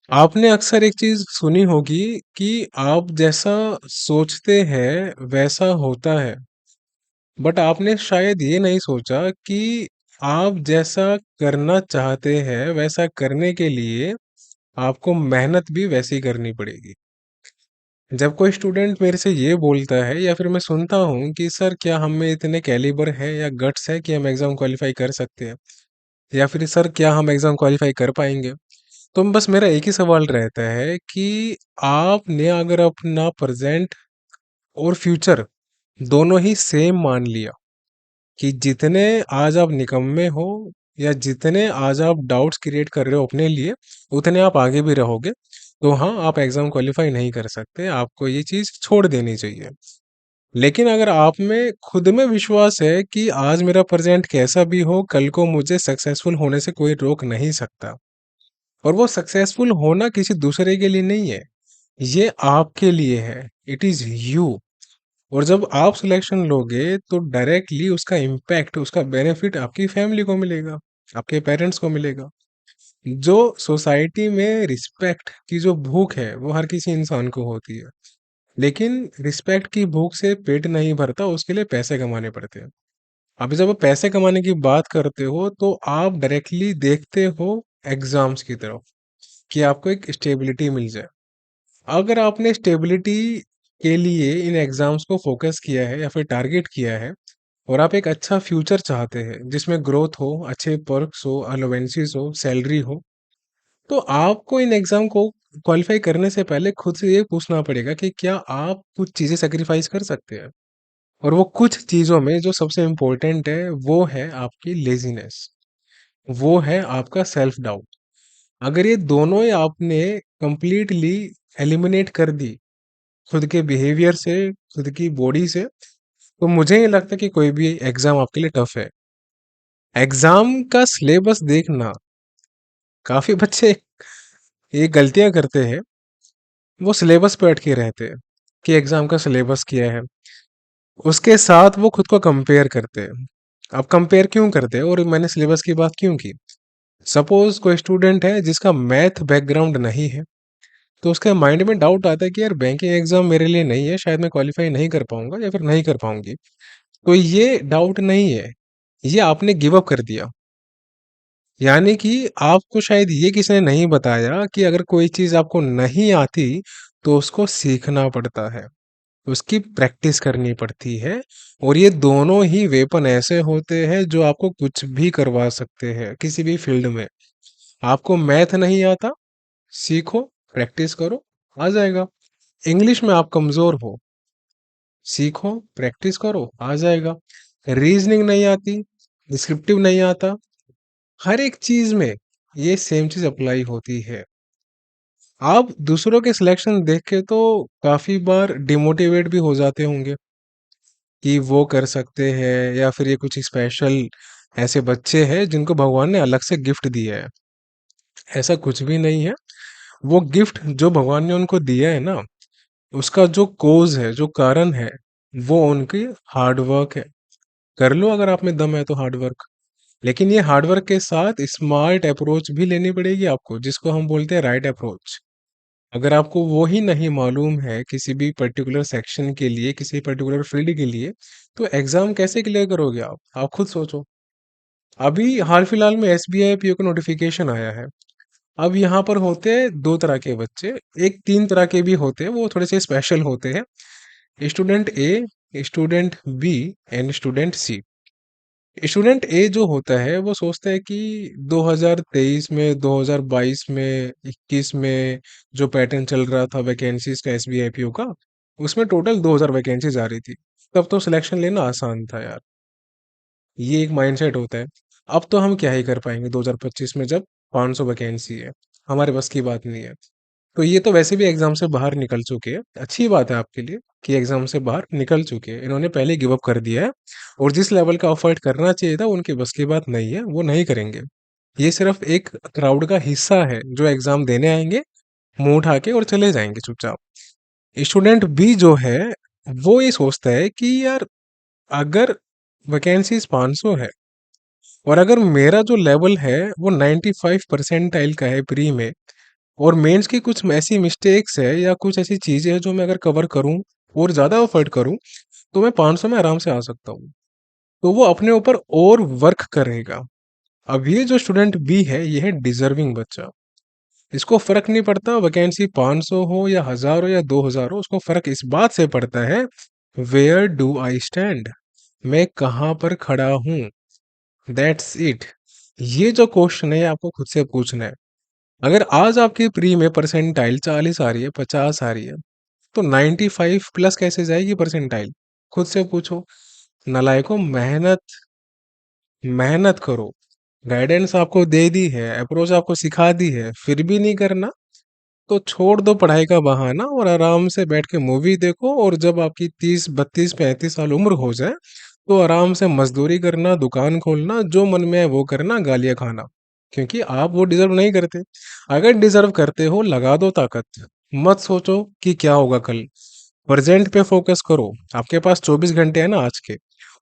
आपने अक्सर एक चीज सुनी होगी कि आप जैसा सोचते हैं वैसा होता है। बट आपने शायद ये नहीं सोचा कि आप जैसा करना चाहते हैं वैसा करने के लिए आपको मेहनत भी वैसी करनी पड़ेगी। जब कोई स्टूडेंट मेरे से ये बोलता है या फिर मैं सुनता हूँ कि सर क्या हम में इतने कैलिबर है या गट्स है कि हम एग्जाम क्वालिफाई कर सकते हैं, या फिर सर क्या हम एग्जाम क्वालिफाई कर पाएंगे, तो बस मेरा एक ही सवाल रहता है कि आपने अगर अपना प्रेजेंट और फ्यूचर दोनों ही सेम मान लिया कि जितने आज आप निकम्मे हो या जितने आज आप डाउट्स क्रिएट कर रहे हो अपने लिए, उतने आप आगे भी रहोगे, तो हाँ, आप एग्जाम क्वालिफाई नहीं कर सकते, आपको ये चीज छोड़ देनी चाहिए। लेकिन अगर आप में खुद में विश्वास है कि आज मेरा प्रेजेंट कैसा भी हो, कल को मुझे सक्सेसफुल होने से कोई रोक नहीं सकता, और वो सक्सेसफुल होना किसी दूसरे के लिए नहीं है, ये आपके लिए है। It is you. और जब आप सिलेक्शन लोगे तो डायरेक्टली उसका इम्पैक्ट, उसका बेनिफिट आपकी फैमिली को मिलेगा, आपके पेरेंट्स को मिलेगा। जो सोसाइटी में रिस्पेक्ट की जो भूख है वो हर किसी इंसान को होती है, लेकिन रिस्पेक्ट की भूख से पेट नहीं भरता, उसके लिए पैसे कमाने पड़ते हैं। अभी जब आप पैसे कमाने की बात करते हो तो आप डायरेक्टली देखते हो एग्जाम्स की तरफ, कि आपको एक स्टेबिलिटी मिल जाए। अगर आपने स्टेबिलिटी के लिए इन एग्जाम्स को फोकस किया है या फिर टारगेट किया है, और आप एक अच्छा फ्यूचर चाहते हैं जिसमें ग्रोथ हो, अच्छे पर्क्स हो, अलोवेंसेस हो, सैलरी हो, तो आपको इन एग्जाम को क्वालिफाई करने से पहले खुद से ये पूछना पड़ेगा कि क्या आप कुछ चीजें सेक्रीफाइस कर सकते हैं। और वो कुछ चीजों में जो सबसे इम्पोर्टेंट है वो है आपकी लेजीनेस, वो है आपका सेल्फ डाउट। अगर ये दोनों ही आपने कंप्लीटली एलिमिनेट कर दी, खुद के बिहेवियर से, खुद की बॉडी से, तो मुझे नहीं लगता कि कोई भी एग्जाम आपके लिए टफ है। एग्जाम का सिलेबस देखना, काफी बच्चे ये गलतियां करते हैं, वो सिलेबस पे अटके रहते हैं कि एग्जाम का सिलेबस क्या है, उसके साथ वो खुद को कंपेयर करते हैं। अब कंपेयर क्यों करते हैं और मैंने सिलेबस की बात क्यों की? सपोज कोई स्टूडेंट है जिसका मैथ बैकग्राउंड नहीं है, तो उसके माइंड में डाउट आता है कि यार बैंकिंग एग्जाम मेरे लिए नहीं है, शायद मैं क्वालिफाई नहीं कर पाऊंगा या फिर नहीं कर पाऊंगी। तो ये डाउट नहीं है, ये आपने गिव अप कर दिया। यानी कि आपको शायद ये किसी ने नहीं बताया कि अगर कोई चीज आपको नहीं आती तो उसको सीखना पड़ता है, उसकी प्रैक्टिस करनी पड़ती है। और ये दोनों ही वेपन ऐसे होते हैं जो आपको कुछ भी करवा सकते हैं किसी भी फील्ड में। आपको मैथ नहीं आता, सीखो, प्रैक्टिस करो, आ जाएगा। इंग्लिश में आप कमजोर हो, सीखो, प्रैक्टिस करो, आ जाएगा। रीजनिंग नहीं आती, डिस्क्रिप्टिव नहीं आता, हर एक चीज में ये सेम चीज अप्लाई होती है। आप दूसरों के सिलेक्शन देख के तो काफी बार डिमोटिवेट भी हो जाते होंगे कि वो कर सकते हैं या फिर ये कुछ स्पेशल ऐसे बच्चे हैं जिनको भगवान ने अलग से गिफ्ट दिया है। ऐसा कुछ भी नहीं है। वो गिफ्ट जो भगवान ने उनको दिया है ना, उसका जो कोज है, जो कारण है, वो उनकी हार्ड वर्क है। कर लो अगर आप में दम है तो हार्ड वर्क। लेकिन ये हार्ड वर्क के साथ स्मार्ट अप्रोच भी लेनी पड़ेगी आपको, जिसको हम बोलते हैं राइट अप्रोच। अगर आपको वो ही नहीं मालूम है किसी भी पर्टिकुलर सेक्शन के लिए, किसी पर्टिकुलर फील्ड के लिए, तो एग्जाम कैसे क्लियर करोगे आप खुद सोचो। अभी हाल फिलहाल में एसबीआई पीओ का नोटिफिकेशन आया है। अब यहाँ पर होते हैं दो तरह के बच्चे, एक तीन तरह के भी होते हैं, वो थोड़े से स्पेशल होते हैं। Student A, student B and student C. Student A जो होता है वो सोचता है कि 2023 में, 2022 में, 21 में जो पैटर्न चल रहा था वैकेंसीज का एसबीआईपीओ का, उसमें टोटल 2000 वैकेंसीज आ रही थी। तब तो सिलेक्शन लेना आसान था यार, ये एक माइंडसेट होता है। अब तो हम क्या ही कर पाएंगे 2025 में जब 500 वैकेंसी है, हमारे बस की बात नहीं है। तो ये तो वैसे भी एग्जाम से बाहर निकल चुके हैं, अच्छी बात है आपके लिए कि एग्जाम से बाहर निकल चुके हैं, इन्होंने पहले गिव अप कर दिया है। और जिस लेवल का ऑफर्ट करना चाहिए था उनके बस की बात नहीं है, वो नहीं करेंगे। ये सिर्फ एक क्राउड का हिस्सा है जो एग्जाम देने आएंगे, मुंह उठा के और चले जाएंगे चुपचाप। स्टूडेंट बी जो है वो ये सोचता है कि यार अगर वैकेंसीज 500 है, और अगर मेरा जो लेवल है वो 95 परसेंटाइल का है प्री में, और मेंस की कुछ ऐसी मिस्टेक्स है या कुछ ऐसी चीजें हैं जो मैं अगर कवर करूं और ज्यादा एफर्ट करूं तो मैं 500 में आराम से आ सकता हूँ। तो वो अपने ऊपर और वर्क करेगा। अब ये जो स्टूडेंट बी है ये है डिजर्विंग बच्चा। इसको फर्क नहीं पड़ता वैकेंसी 500 हो या 1000 हो या 2000 हो, उसको फर्क इस बात से पड़ता है वेयर डू आई स्टैंड, मैं कहाँ पर खड़ा हूँ। That's it. ये जो क्वेश्चन है ये आपको खुद से पूछना है। अगर आज आपकी प्री में परसेंटाइल 40 आ रही है, 50 आ रही है, तो 95 प्लस कैसे जाएगी परसेंटाइल? खुद से पूछो। नालायकों, मेहनत मेहनत करो। गाइडेंस आपको दे दी है, अप्रोच आपको सिखा दी है, फिर भी नहीं करना तो छोड़ दो पढ़ाई का बहाना और आराम से बैठ के मूवी देखो। और जब आपकी 30 32 35 साल उम्र हो जाए तो आराम से मजदूरी करना, दुकान खोलना, जो मन में है वो करना, गालियां खाना। क्योंकि आप वो डिजर्व नहीं करते। अगर डिजर्व करते हो लगा दो ताकत। मत सोचो कि क्या होगा कल। प्रेजेंट पे फोकस करो। आपके पास 24 घंटे है ना आज के,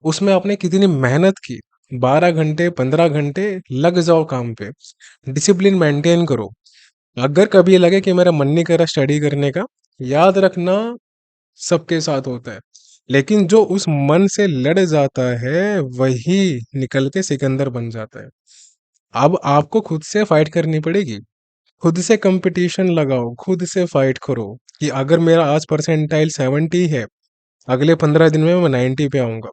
उसमें आपने कितनी मेहनत की, 12 घंटे 15 घंटे लग जाओ काम पे। डिसिप्लिन मेंटेन करो। अगर कभी लगे कि मेरा मन नहीं कर रहा स्टडी करने का, याद रखना सबके साथ होता है, लेकिन जो उस मन से लड़ जाता है वही निकल के सिकंदर बन जाता है। अब आपको खुद से फाइट करनी पड़ेगी। खुद से कंपटीशन लगाओ, खुद से फाइट करो कि अगर मेरा आज परसेंटाइल 70 है, अगले 15 दिन में मैं 90 पे आऊंगा,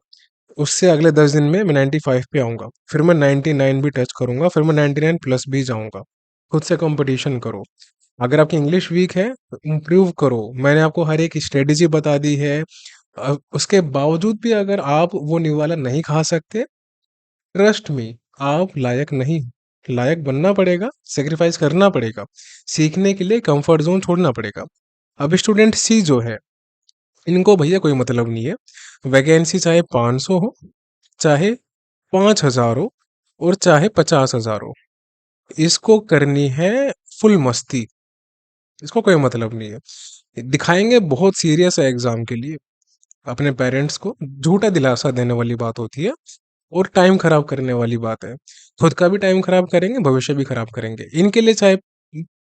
उससे अगले 10 दिन में मैं 95 पे आऊंगा, फिर मैं 99 भी टच करूंगा, फिर मैं 99 प्लस भी जाऊंगा। खुद से कंपटीशन करो। अगर आपकी इंग्लिश वीक है तो इम्प्रूव करो। मैंने आपको हर एक स्ट्रेटेजी बता दी है। उसके बावजूद भी अगर आप वो निवाला नहीं खा सकते, ट्रस्ट मी, आप लायक नहीं हो। लायक बनना पड़ेगा, सेक्रीफाइस करना पड़ेगा, सीखने के लिए कंफर्ट जोन छोड़ना पड़ेगा। अब स्टूडेंट सी जो है, इनको भैया कोई मतलब नहीं है। वैकेंसी चाहे 500 हो, चाहे 5000 हो, और चाहे 50,000 हो, इसको करनी है फुल मस्ती। इसको कोई मतलब नहीं है। दिखाएंगे बहुत सीरियस है एग्जाम के लिए अपने पेरेंट्स को, झूठा दिलासा देने वाली बात होती है और टाइम खराब करने वाली बात है। खुद का भी टाइम खराब करेंगे, भविष्य भी खराब करेंगे। इनके लिए चाहे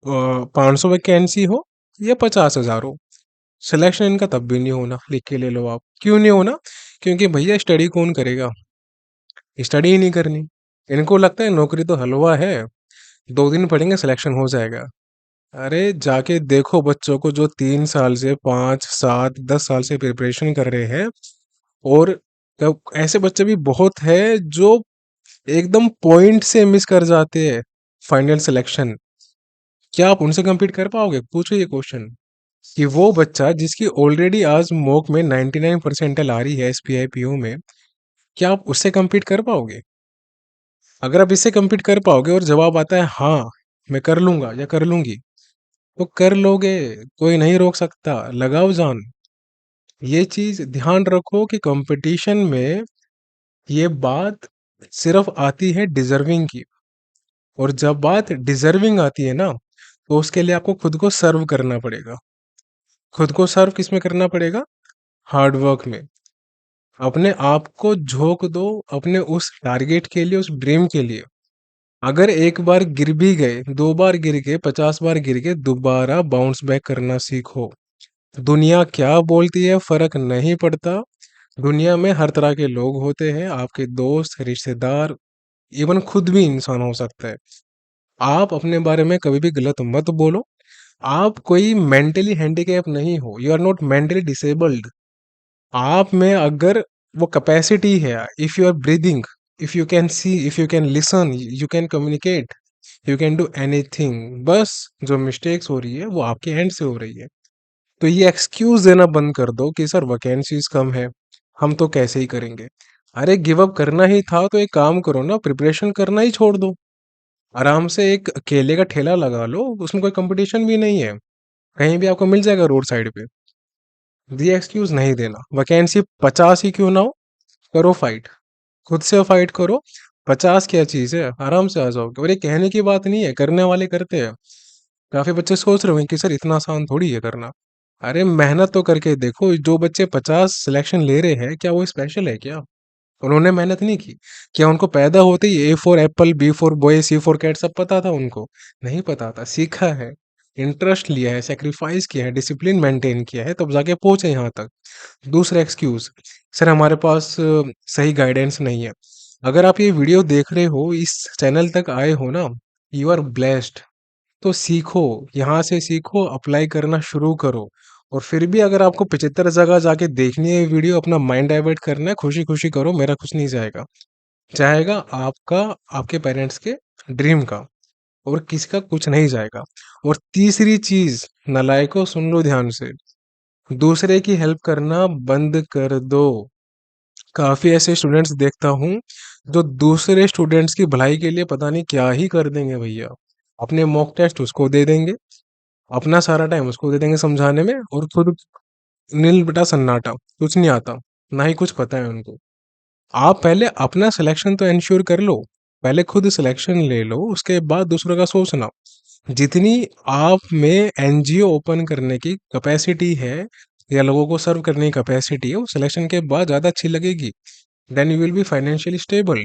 500 वैकेंसी हो या 50,000 हो, सिलेक्शन इनका तब भी नहीं होना। लिख के ले लो आप, क्यों नहीं होना? क्योंकि भैया स्टडी कौन करेगा? स्टडी ही नहीं करनी। इनको लगता है नौकरी तो हलवा है, 2 दिन पढ़ेंगे सिलेक्शन हो जाएगा। अरे जाके देखो बच्चों को जो 3 साल से 5 7 10 साल से प्रिपरेशन कर रहे हैं। और ऐसे बच्चे भी बहुत है जो एकदम पॉइंट से मिस कर जाते हैं फाइनल सिलेक्शन। क्या आप उनसे compete कर पाओगे? पूछो ये क्वेश्चन कि वो बच्चा जिसकी ऑलरेडी आज मॉक में 99 परसेंटाइल आ रही है एसपीआई पीओ में, क्या आप उससे compete कर पाओगे? अगर आप इससे compete कर पाओगे और जवाब आता है हाँ मैं कर लूंगा या कर लूंगी, तो कर लोगे। कोई नहीं रोक सकता, लगाओ जान। ये चीज ध्यान रखो कि कंपटीशन में ये बात सिर्फ आती है डिजर्विंग की। और जब बात डिजर्विंग आती है ना, तो उसके लिए आपको खुद को सर्व करना पड़ेगा। खुद को सर्व किस में करना पड़ेगा? हार्ड वर्क में। अपने आप को झोंक दो अपने उस टारगेट के लिए, उस ड्रीम के लिए। अगर एक बार गिर भी गए, 2 बार गिर गए, 50 बार गिर गए, दोबारा बाउंस बैक करना सीखो। दुनिया क्या बोलती है फर्क नहीं पड़ता। दुनिया में हर तरह के लोग होते हैं, आपके दोस्त, रिश्तेदार, इवन खुद भी इंसान हो सकता है। आप अपने बारे में कभी भी गलत मत बोलो। आप कोई मेंटली हैंडीकैप नहीं हो, you are not mentally disabled. आप में अगर वो कैपेसिटी है, if you are breathing, if you can see, if you can listen, you can communicate, you can do anything. बस जो मिस्टेक्स हो रही है वो आपके एंड से हो रही है। तो ये एक्सक्यूज देना बंद कर दो कि सर वैकेंसीज कम है, हम तो कैसे ही करेंगे। अरे गिव अप करना ही था तो एक काम करो ना, प्रिपरेशन करना ही छोड़ दो। आराम से एक केले का ठेला लगा लो, उसमें कोई कंपटीशन भी नहीं है, कहीं भी आपको मिल जाएगा रोड साइड पे। ये एक्सक्यूज नहीं देना। वैकेंसी 50 ही क्यों ना हो, करो फाइट। खुद से फाइट करो। 50 क्या चीज है, आराम से आ जाओगे। और ये कहने की बात नहीं है, करने वाले करते हैं। काफी बच्चे सोच रहे होंगे कि सर इतना आसान थोड़ी है करना। अरे मेहनत तो करके देखो। जो बच्चे 50 सिलेक्शन ले रहे हैं, क्या वो स्पेशल है क्या? उन्होंने मेहनत नहीं की? क्या उनको पैदा होते ही A for apple, B for boy, C for cat सब पता था उनको? नहीं पता था, सीखा है। इंटरेस्ट लिया है, सैक्रिफाइस किया है, डिसिप्लिन मेंटेन किया है, तब जाके पहुंचे यहाँ तक। दूसरा एक्सक्यूज, सर हमारे पास सही गाइडेंस नहीं है। अगर आप ये वीडियो देख रहे हो, इस चैनल तक आए हो ना, यू आर ब्लेस्ड। तो सीखो, यहाँ से सीखो, अप्लाई करना शुरू करो। और फिर भी अगर आपको 75 जगह जाके देखनी है वीडियो, अपना माइंड डाइवर्ट करना है, खुशी खुशी करो, मेरा कुछ नहीं जाएगा। जाएगा आपका, आपके पेरेंट्स के ड्रीम का, और किसी का कुछ नहीं जाएगा। और तीसरी चीज, नालायकों सुन लो ध्यान से, दूसरे की हेल्प करना बंद कर दो। काफी ऐसे स्टूडेंट्स देखता हूँ जो दूसरे स्टूडेंट्स की भलाई के लिए पता नहीं क्या ही कर देंगे भैया। अपने मॉक टेस्ट उसको दे देंगे, अपना सारा टाइम उसको दे देंगे समझाने में, और खुद नील बेटा सन्नाटा, कुछ नहीं आता, ना ही कुछ पता है उनको। आप पहले अपना सिलेक्शन तो इंश्योर कर लो, पहले खुद सिलेक्शन ले लो, उसके बाद दूसरों का सोचना। जितनी आप में एनजीओ ओपन करने की कैपेसिटी है, या लोगों को सर्व करने की कैपेसिटी है, वो सिलेक्शन के बाद ज़्यादा अच्छी लगेगी। Then you will be financially stable.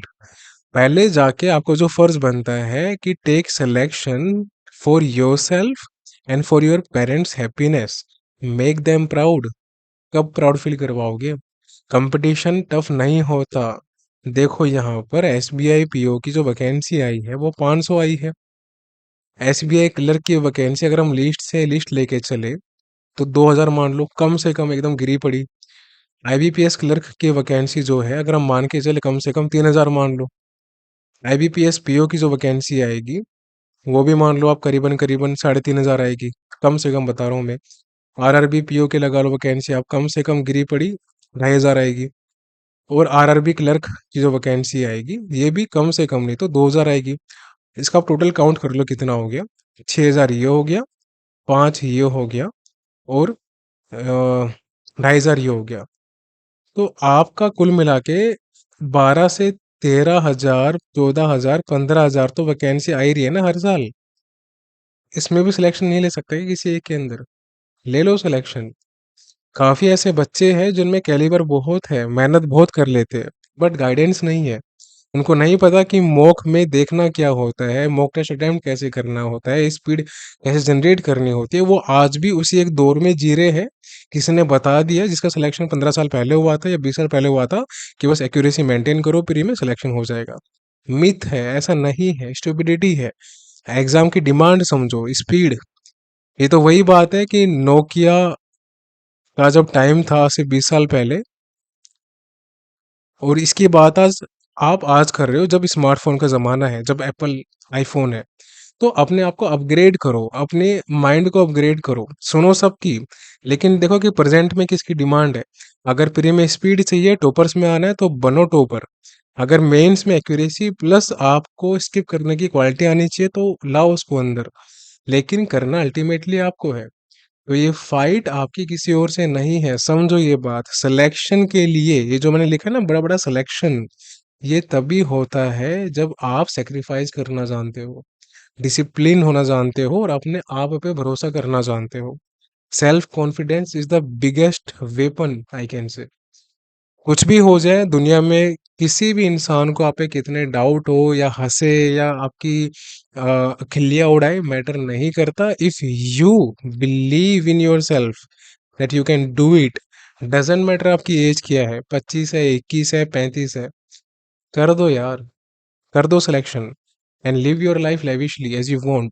पहले जाके आपको जो फर्ज बनता है कि take selection for yourself and for your parents happiness, make them proud. कब प्राउड फील करवाओगे? कंपटीशन टफ नहीं होता। देखो यहाँ पर एसबीआई पीओ की जो वैकेंसी आई है वो 500 आई है। एसबीआई क्लर्क की वैकेंसी अगर हम लिस्ट से लिस्ट लेके चले तो 2000 मान लो, कम से कम एकदम गिरी पड़ी। आईबीपीएस क्लर्क की वैकेंसी जो है, अगर हम मान के चले, कम से कम 3000 मान लो। आईबीपीएस पीओ की जो वैकेंसी आएगी, वो भी मान लो आप करीबन करीबन 3500 आएगी, कम से कम बता रहा हूँ मैं। आरआरबी पीओ के लगा लो वैकेंसी, आप कम से कम गिरी पड़ी 2500 आएगी। और आरआरबी क्लर्क की जो वैकेंसी आएगी, ये भी कम से कम नहीं तो 2000 आएगी। इसका आप टोटल काउंट कर लो कितना हो गया। 6000 ये हो गया, 5 ये हो गया, और 2500 ये हो गया। तो आपका कुल मिला के 12 से 13 हजार, 14 हजार, 15 हजार तो वैकेंसी आ ही रही है ना हर साल। इसमें भी सिलेक्शन नहीं ले सकते कि किसी एक के अंदर? ले लो सिलेक्शन। काफी ऐसे बच्चे हैं जिनमें कैलिबर बहुत है, मेहनत बहुत कर लेते हैं, बट गाइडेंस नहीं है। उनको नहीं पता कि मॉक में देखना क्या होता है, मॉक टेस्ट अटेम्प्ट कैसे करना होता है, स्पीड कैसे जनरेट करनी होती है। वो आज भी उसी एक दौर में जी रहे हैं, किसी ने बता दिया, जिसका सिलेक्शन 15 साल पहले हुआ था या 20 साल पहले हुआ था, कि बस एक्यूरेसी मेंटेन करो, प्री में सिलेक्शन हो जाएगा। मिथ है, ऐसा नहीं है, स्टुपिडिटी है। एग्जाम की डिमांड समझो, स्पीड। ये तो वही बात है कि नोकिया का जब टाइम था आज से 20 साल पहले, और इसकी बात आज आप आज कर रहे हो जब स्मार्टफोन का ज़माना है, जब एप्पल आईफोन है। तो अपने आप को अपग्रेड करो, अपने माइंड को अपग्रेड करो, सुनो सबकी, लेकिन देखो कि प्रेजेंट में किसकी डिमांड है। अगर प्री में स्पीड चाहिए, टॉपर्स में आना है, तो बनो टॉपर। अगर मेंस में एक्यूरेसी प्लस आपको स्किप करने की क्वालिटी आनी चाहिए, तो लाओ उसको अंदर। लेकिन करना अल्टीमेटली आपको है। तो ये फाइट आपकी किसी और से नहीं है, समझो ये बात। सिलेक्शन के लिए ये जो मैंने लिखा है ना, बड़ा बड़ा सिलेक्शन, ये तभी होता है जब आप सेक्रीफाइस करना जानते हो, डिसिप्लिन होना जानते हो, और अपने आप पे भरोसा करना जानते हो। Self confidence is the biggest weapon, I can say. कुछ भी हो जाए दुनिया में, किसी भी इंसान को आप पे कितने डाउट हो, या हंसे, या आपकी खिल्लियां उड़ाए, मैटर नहीं करता। If you believe in your self that you can do it, doesn't matter आपकी एज क्या है, 25 है, 21 है, 35 है, कर दो यार, कर दो selection, and live your life lavishly as you want.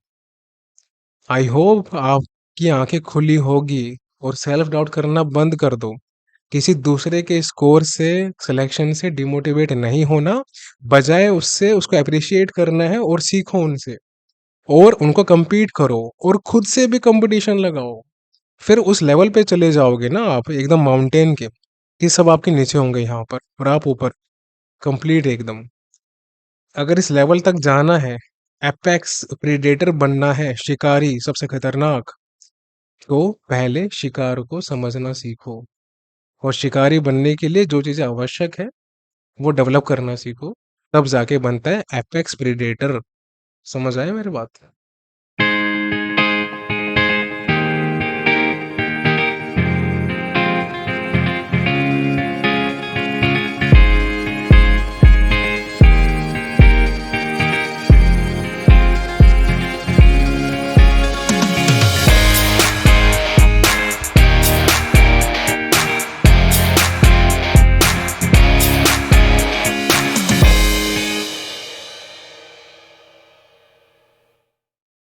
I hope आपकी आंखें खुली होगी, और सेल्फ डाउट करना बंद कर दो। किसी दूसरे के स्कोर से, सिलेक्शन से डिमोटिवेट नहीं होना, बजाय उससे उसको अप्रिशिएट करना है, और सीखो उनसे, और उनको compete करो, और खुद से भी कंपटीशन लगाओ। फिर उस लेवल पे चले जाओगे ना आप, एकदम माउंटेन के, कि सब आपके नीचे होंगे यहाँ पर, और आप ऊपर, कंप्लीट एकदम। अगर इस लेवल तक जाना है, एपेक्स प्रीडेटर बनना है, शिकारी सबसे खतरनाक, तो पहले शिकार को समझना सीखो। और शिकारी बनने के लिए जो चीज़ें आवश्यक है, वो डेवलप करना सीखो। तब जाके बनता है एपेक्स प्रीडेटर। समझ आया मेरी बात?